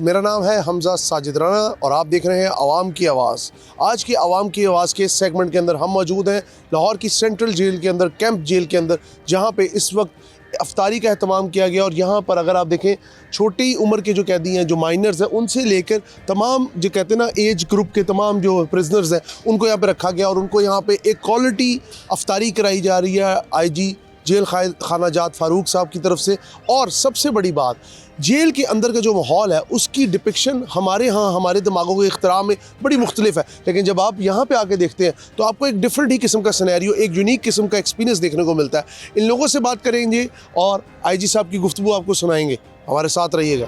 मेरा नाम है हमजा साजिद राना और आप देख रहे हैं आवाम की आवाज़। आज की आवाम की आवाज़ के इस सेगमेंट के अंदर हम मौजूद हैं लाहौर की सेंट्रल जेल के अंदर, कैंप जेल के अंदर, जहां पे इस वक्त अफ्तारी का एहतमाम किया गया। और यहाँ पर अगर आप देखें, छोटी उम्र के जो कैदी हैं, जो माइनर्स हैं, उनसे लेकर तमाम जो कहते हैं ना एज ग्रुप के तमाम जो प्रिजनर्स हैं, उनको यहाँ पे रखा गया और उनको यहाँ पे एक क्वालिटी अफ्तारी कराई जा रही है IG जेल खाना जात फ़ारूक साहब की तरफ से। और सबसे बड़ी बात, जेल के अंदर का जो माहौल है उसकी डिपिक्शन हमारे यहाँ हमारे दिमागों के इख्तिराम में बड़ी मुख्तलिफ है, लेकिन जब आप यहाँ पे आके देखते हैं तो आपको एक डिफरेंट ही किस्म का सिनेरियो, एक यूनिक किस्म का एक्सपीरियंस देखने को मिलता है। इन लोगों से बात करेंगे और IG साहब की गुफ्तगू आपको सुनाएंगे। हमारे साथ रहिएगा।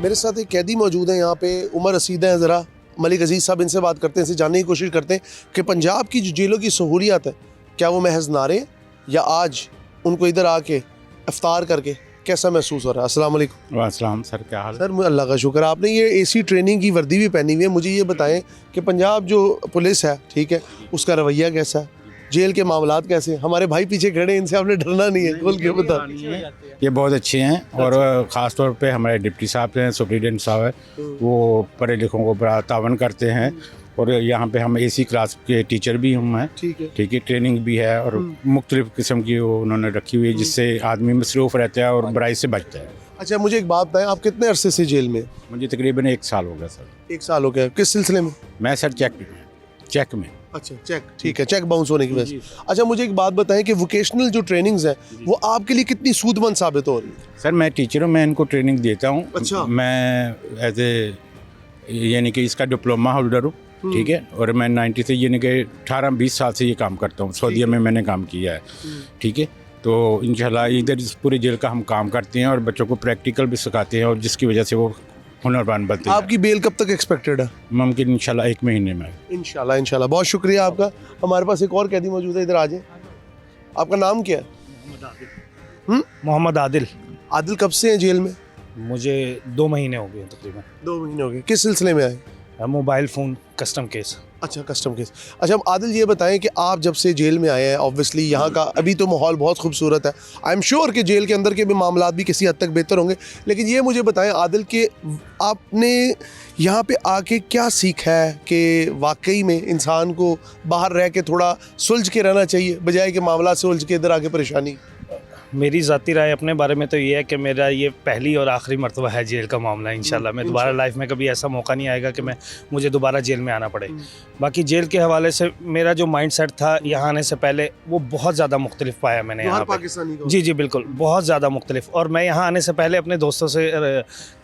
मेरे साथ एक कैदी मौजूद है यहाँ पे, उमर रसीद हैं। ज़रा मलिक अजीज़ साहब, इनसे बात करते हैं, इनसे जानने की कोशिश करते हैं कि पंजाब की जो जेलों की सहूलियात है, क्या वो महज नारे या आज उनको इधर आके इफ्तार करके कैसा महसूस हो रहा है? अस्सलाम वालेकुम। वालेकुम सर, क्या हाल है? सर अल्लाह का शुक्र। आपने ये AC ट्रेनिंग की वर्दी भी पहनी हुई है। मुझे ये बताएं कि पंजाब जो पुलिस है, ठीक है, उसका रवैया कैसा है, जेल के मामलात कैसे? हमारे भाई पीछे खड़े हैं, इनसे आपने डरना नहीं है, खोल के बता। ये बहुत अच्छे हैं और ख़ास तौर पे हमारे डिप्टी साहब हैं, सुप्रीडेंट साहब हैं, वो पढ़े लिखों को बड़ा तावन करते हैं। और यहाँ पे हम AC क्लास के टीचर भी हम हैं, ठीक है, ट्रेनिंग भी है और मुख्तलिफ किस्म की वो उन्होंने रखी हुई है, जिससे आदमी मसरूफ़ रहता है और बुराई से बचता है। अच्छा, मुझे एक बात बताएं, आप कितने अरसे से जेल में? मुझे तकरीबन 1 साल हो गया सर। 1 साल हो गया। किस सिलसिले में? मैं सर चेक में। अच्छा, चेक, ठीक है, चेक बाउंस होने की वजह से। अच्छा, मुझे एक बात बताएं कि वोकेशनल जो ट्रेनिंग्स हैं वो आपके लिए कितनी सूदमंद साबित हो रही है? सर मैं टीचर हूँ, मैं इनको ट्रेनिंग देता हूँ। अच्छा। मैं एज ए यानी कि इसका डिप्लोमा होल्डर हूँ, ठीक है, और मैं 90 से यानी कि 18-20 साल से ये काम करता हूँ। सऊदीया में मैंने काम किया है, ठीक है। तो इंशाल्लाह इधर इस पूरे जेल का हम काम करते हैं और बच्चों को प्रैक्टिकल भी सिखाते हैं और जिसकी वजह से वो हुनरमंद बनते हैं। आपकी बेल कब तक एक्सपेक्टेड है? मुमकिन इंशाल्लाह 1 महीने में। इंशाल्लाह। बहुत शुक्रिया आपका। हमारे पास एक और कैदी मौजूद है, इधर आ जाए। आपका नाम क्या है? मोहम्मद आदिल। आदिल, कब से हैं जेल में? मुझे 2 महीने हो गए तकरीबन। 2 महीने हो गए। किस सिलसिले में आए? Mobile phone custom case. अच्छा, कस्टम केस। अच्छा, आदिल ये बताएं कि आप जब से जेल में आए हैं, ऑब्वियसली यहाँ का अभी तो माहौल बहुत खूबसूरत है। आई एम श्योर कि जेल के अंदर के भी मामलात भी किसी हद तक बेहतर होंगे, लेकिन ये मुझे बताएं आदिल कि आपने यहाँ पे आके क्या सीखा है कि वाकई में इंसान को बाहर रह के थोड़ा सुलझ के रहना चाहिए बजाय कि मामला से उलझ के इधर आके परेशानी? मेरी ज़ाती राय अपने बारे में तो ये है कि मेरा ये पहली और आखिरी मरतबा है जेल का मामला। इंशाल्लाह मैं दोबारा लाइफ में कभी ऐसा मौका नहीं आएगा कि मुझे दोबारा जेल में आना पड़े। बाकी जेल के हवाले से मेरा जो माइंड सेट था यहाँ आने से पहले, वो बहुत ज़्यादा मुख्तलिफ पाया मैंने यहाँ पे। जी बिल्कुल, बहुत ज़्यादा मुख्तलिफ। और मैं यहाँ आने से पहले अपने दोस्तों से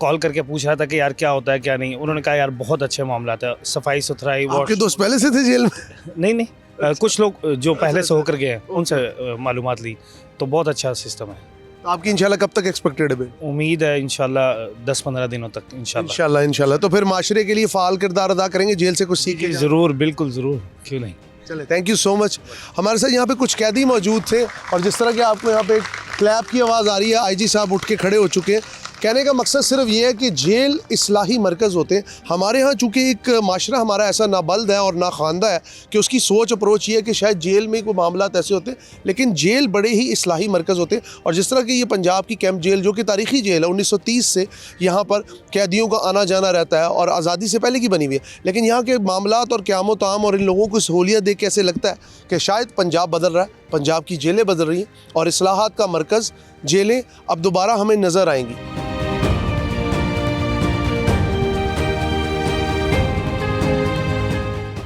कॉल करके पूछ रहा था कि यार क्या होता है क्या नहीं। उन्होंने कहा यार बहुत अच्छे मामला था, सफाई सुथराई। आपके दोस्त पहले से थे जेल में? नहीं, कुछ लोग जो पहले से होकर गए हैं उनसे मालूमात ली, तो बहुत अच्छा सिस्टम है। तो आपकी इंशाल्लाह कब तक एक्सपेक्टेड है? उम्मीद है इंशाल्लाह 10-15 दिनों तक इंशाल्लाह। तो फिर माशरे के लिए फ़ाल किरदार अदा करेंगे, जेल से कुछ सीख के? ज़रूर, बिल्कुल ज़रूर, क्यों नहीं। चले, थैंक यू सो मच। हमारे साथ यहाँ पे कुछ कैदी मौजूद थे और जिस तरह के आपको यहाँ पे एक क्लैप की आवाज़ आ रही है, IG साहब उठ के खड़े हो चुके हैं। कहने का मकसद सिर्फ ये है कि जेल इस्लाही मरकज़ होते हैं। हमारे यहाँ चूँकि एक माशरा हमारा ऐसा नाबल्द है और ना खानदा है कि उसकी सोच अप्रोच ये है कि शायद जेल में कोई मामलात ऐसे होते हैं, लेकिन जेल बड़े ही इस्लाही मरकज़ होते हैं। और जिस तरह की ये पंजाब की कैंप जेल, जो कि तारीख़ी जेल है, 1930 से यहाँ पर कैदियों का आना जाना रहता है और आज़ादी से पहले की बनी हुई है, लेकिन यहाँ के मामलात और क़याम ताम और इन लोगों को सहूलियत देख के ऐसे लगता है कि शायद पंजाब बदल रहा है, पंजाब की जेलें बदल रही हैं और इस्लाहात का मरकज़ जेलें अब दोबारा हमें नज़र आएंगी।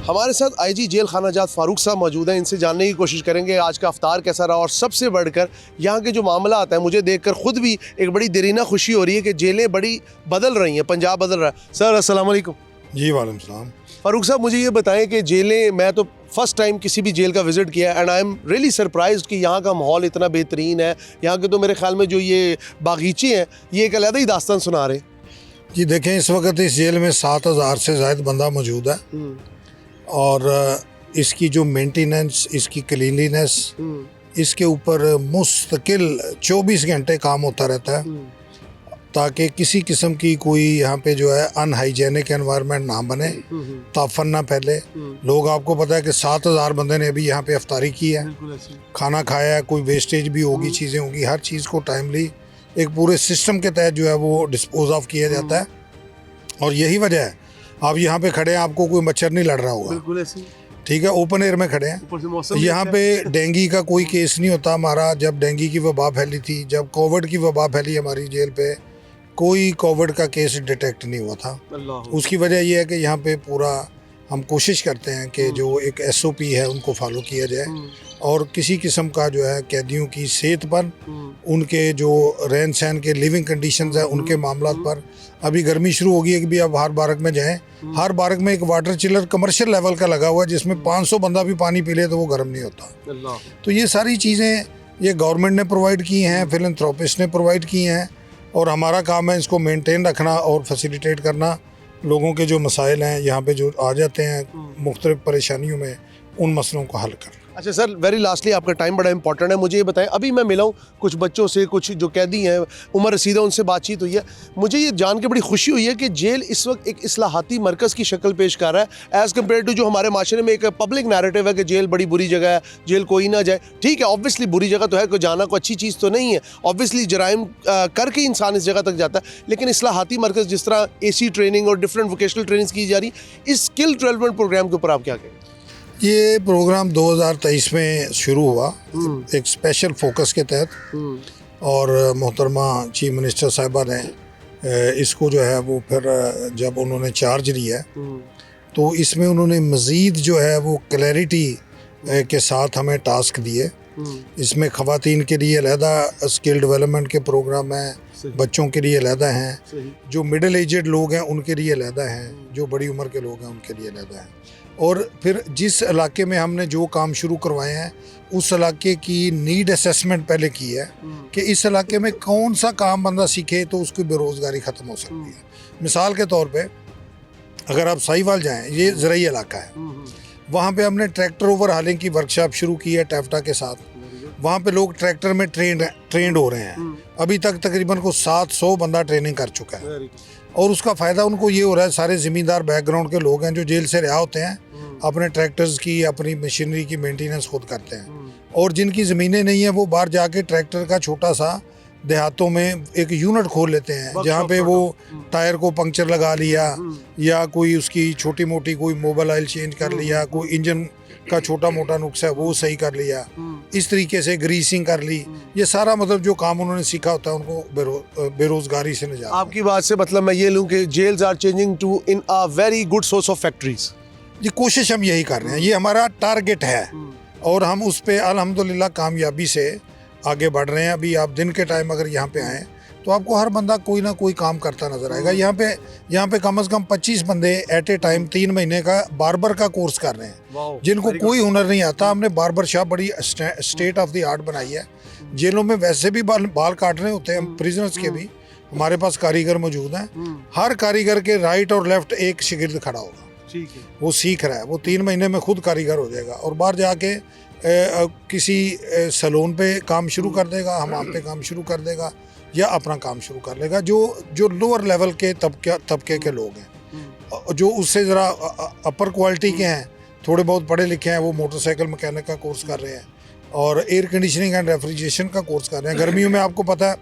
हमारे साथ IG जेल खाना जात फ़ारूक साहब मौजूद हैं। इनसे जानने की कोशिश करेंगे आज का अफ्तार कैसा रहा और सबसे बढ़कर यहाँ के जो मामला आता है, मुझे देखकर ख़ुद भी एक बड़ी देरीना खुशी हो रही है कि जेलें बड़ी बदल रही हैं, पंजाब बदल रहा है। सर अस्सलाम वालेकुम। जी वालेकुम सलाम। फ़ारूक साहब, मुझे ये बताएं कि जेलें, मैं तो फ़र्स्ट टाइम किसी भी जेल का विज़िट किया है and I am really surprised कि यहाँ का माहौल इतना बेहतरीन है। यहाँ के तो मेरे ख्याल में जो ये बागीचे हैं, ये एक अलग ही दास्तान सुना रहे हैं। जी देखें, इस वक्त इस जेल में 7000 से ज़ायद बंदा मौजूद है और इसकी जो मेंटेनेंस, इसकी क्लीनलीनेस, इसके ऊपर मुस्तकिल 24 घंटे काम होता रहता है। ताकि किसी किस्म की कोई यहाँ पे जो है अनहाइजेनिक एनवायरनमेंट ना बने, ताफन ना फैले। लोग, आपको पता है कि 7,000 बंदे ने अभी यहाँ पे अफ्तारी की है, खाना खाया है, कोई वेस्टेज भी होगी, चीज़ें होंगी, हर चीज़ को टाइमली एक पूरे सिस्टम के तहत जो है वो डिस्पोज ऑफ किया जाता है। और यही वजह है आप यहाँ पे खड़े हैं, आपको कोई मच्छर नहीं लड़ रहा होगा, ठीक है, ओपन एयर में खड़े हैं। यहाँ पे डेंगू का कोई केस नहीं होता हमारा। जब डेंगू की वबा फैली थी, जब कोविड की वबा फैली हमारी जेल पे, कोई कोविड का केस डिटेक्ट नहीं हुआ था। उसकी वजह यह है कि यहाँ पे पूरा हम कोशिश करते हैं कि जो एक SOP है उनको फॉलो किया जाए, और किसी किस्म का जो है कैदियों की सेहत पर, उनके जो रहन सहन के लिविंग कंडीशंस है उनके मामला पर। अभी गर्मी शुरू हो गई है कि भी अब हर बारक में जाएं, हर बारक में एक वाटर चिलर कमर्शियल लेवल का लगा हुआ है, जिसमें 500 बंदा भी पानी पी ले तो वो गर्म नहीं होता। तो ये सारी चीज़ें ये गवर्नमेंट ने प्रोवाइड की हैं, फिलैंथ्रोपिस्ट ने प्रोवाइड की हैं, और हमारा काम है इसको मेंटेन रखना और फैसिलिटेट करना। लोगों के जो मसाइल हैं यहाँ पे जो आ जाते हैं मुख्तलिफ परेशानियों में, उन मसलों को हल करना। अच्छा सर, वेरी लास्टली, आपका टाइम बड़ा इंपॉर्टेंट है, मुझे ये बताएं, अभी मैं मिला हूँ कुछ बच्चों से, कुछ जो कैदी हैं, उम्र रसीदा, उनसे बातचीत हुई है। मुझे ये जान के बड़ी खुशी हुई है कि जेल इस वक्त एक इस्लाहाती मरकज़ की शक्ल पेश कर रहा है, एज़ कम्पेयर टू जो हमारे माशरे में एक पब्लिक नैरेटिव है कि जेल बड़ी बुरी जगह है, जेल कोई ना जाए। ठीक है, ऑब्वियसली बुरी जगह तो है, कोई जाना कोई अच्छी चीज़ तो नहीं है, ऑब्वियसली जराइम करके इंसान इस जगह तक जाता है, लेकिन इस्लाहाती मरकज़ जिस तरह AC ट्रेनिंग और डिफरेंट वोकेशनल ट्रेनिंग की जा रही, इस स्किल डेवलपमेंट प्रोग्राम के ऊपर आप क्या कहें? ये प्रोग्राम 2023 में शुरू हुआ एक स्पेशल फोकस के तहत, और मोहतरमा चीफ मिनिस्टर साहिबा ने इसको जो है वो फिर जब उन्होंने चार्ज लिया तो इसमें उन्होंने मज़ीद जो है वो क्लैरिटी के साथ हमें टास्क दिए। इसमें ख़वातीन के लिए अलहदा स्किल डेवलपमेंट के प्रोग्राम हैं, बच्चों के लिए अलहदा हैं, जो मिडिल एजेड लोग हैं उनके लिए अलहदा हैं, जो बड़ी उम्र के लोग हैं उनके लिए अलहदा हैं। और फिर जिस इलाके में हमने जो काम शुरू करवाए हैं उस इलाके की नीड असेसमेंट पहले की है कि इस इलाके में कौन सा काम बंदा सीखे तो उसकी बेरोज़गारी ख़त्म हो सकती है। मिसाल के तौर पे अगर आप साहिवाल जाएं, ये ज़राई इलाका है, वहाँ पे हमने ट्रैक्टर ओवर हालिंग की वर्कशॉप शुरू की है टैफ्टा के साथ। वहाँ पे लोग ट्रैक्टर में ट्रेंड हो रहे हैं। अभी तक तकरीबन को 700 बंदा ट्रेनिंग कर चुका है, और उसका फ़ायदा उनको ये हो रहा है, सारे ज़मींदार बैकग्राउंड के लोग हैं जो जेल से रिहा होते हैं, अपने ट्रैक्टर्स की, अपनी मशीनरी की मेंटेनेंस खुद करते हैं, और जिनकी ज़मीनें नहीं है वो बाहर जाके ट्रैक्टर का छोटा सा देहातों में एक यूनिट खोल लेते हैं, जहाँ पे वो टायर को पंक्चर लगा लिया, या कोई उसकी छोटी मोटी कोई मोबाइल ऑयल चेंज कर लिया, कोई इंजन का छोटा मोटा नुक्सा है वो सही कर लिया, इस तरीके से ग्रीसिंग कर ली। ये सारा मतलब जो काम उन्होंने सीखा होता है उनको बेरोजगारी से निजात। आपकी बात से मतलब मैं ये लूँ कि jails are changing to in a very good source of factories. ये कोशिश हम यही कर रहे हैं, ये हमारा टारगेट है, और हम उस पर अल्हम्दुलिल्लाह कामयाबी से आगे बढ़ रहे हैं। अभी आप दिन के टाइम अगर यहाँ पे आएँ तो आपको हर बंदा कोई ना कोई काम करता नजर आएगा। यहाँ पे कम से कम 25 बंदे एट ए टाइम 3 महीने का बार्बर का कोर्स कर रहे हैं, जिनको कोई हुनर नहीं आता। हमने बार्बर शॉप बड़ी स्टेट ऑफ द आर्ट बनाई है। जेलों में वैसे भी बाल काटने होते हैं प्रिजनर्स के भी, हमारे पास कारीगर मौजूद हैं। हर कारीगर के राइट और लेफ्ट एक शिगिर्द खड़ा होगा, ठीक है, वो सीख रहा है, वो 3 महीने में खुद कारीगर हो जाएगा, और बाहर जाके किसी सैलून पे काम शुरू कर देगा, हमाम पे काम शुरू कर देगा, या अपना काम शुरू कर लेगा। जो लोअर लेवल के तबके के लोग हैं, जो उससे ज़रा अपर क्वालिटी के हैं, थोड़े बहुत पढ़े लिखे हैं, वो मोटरसाइकिल मैकेनिक का कोर्स कर रहे हैं, और एयर कंडीशनिंग एंड रेफ्रिजरेशन का कोर्स कर रहे हैं। गर्मियों में आपको पता है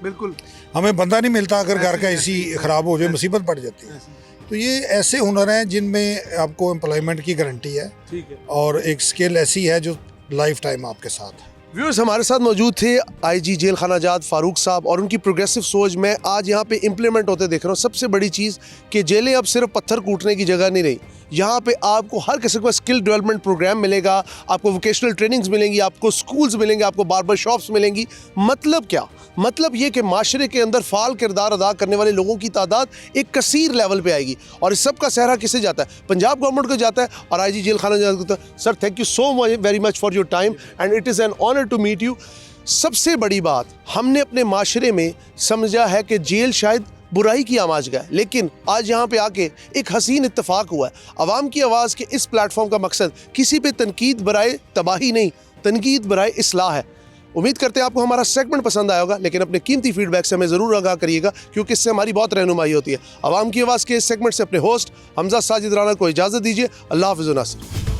बिल्कुल हमें बंदा नहीं मिलता, अगर घर का एसी ख़राब हो जाए मुसीबत पड़ जाती है। तो ये ऐसे हुनर हैं जिनमें आपको एम्प्लॉयमेंट की गारंटी है, ठीक है, और एक स्किल ऐसी है जो लाइफ टाइम आपके साथ है। व्यूअर्स, हमारे साथ मौजूद थे IG जेल खाना आजाद फारूक साहब, और उनकी प्रोग्रेसिव सोच मैं आज यहाँ पे इम्प्लीमेंट होते देख रहा हूँ। सबसे बड़ी चीज़ कि जेलें अब सिर्फ पत्थर कूटने की जगह नहीं रही, यहाँ पे आपको हर किस्म का स्किल डेवलपमेंट प्रोग्राम मिलेगा, आपको वोकेशनल ट्रेनिंग्स मिलेंगी, आपको स्कूल्स मिलेंगे, आपको बार्बर शॉप्स मिलेंगी। मतलब क्या? मतलब ये कि माशरे के अंदर फ़ाल किरदार अदा करने वाले लोगों की तादाद एक कसीर लेवल पे आएगी, और इस सब का सहरा किसे जाता है? पंजाब गवर्नमेंट को जाता है, और IG जेल खाना जाता है। Sir, thank you so very much for your time, and it is an honour to meet you. सबसे बड़ी बात, हमने अपने माशरे में समझा है कि जेल शायद बुराई की आवाज़ है, लेकिन आज यहाँ पे आके एक हसीन इत्तेफाक हुआ है। आवाम की आवाज़ के इस प्लेटफॉर्म का मकसद किसी पे तनकीद बराए तबाही नहीं, तनकीद बराए इस्लाह है। उम्मीद करते हैं आपको हमारा सेगमेंट पसंद आया होगा, लेकिन अपने कीमती फीडबैक से हमें ज़रूर आगाह करिएगा, क्योंकि इससे हमारी बहुत रहनुमाई होती है। आवाम की आवाज़ के इस सेगमेंट से अपने होस्ट हमजा साजिद राना को इजाज़त दीजिए। अल्लाह हाफ़िज़ नासिर।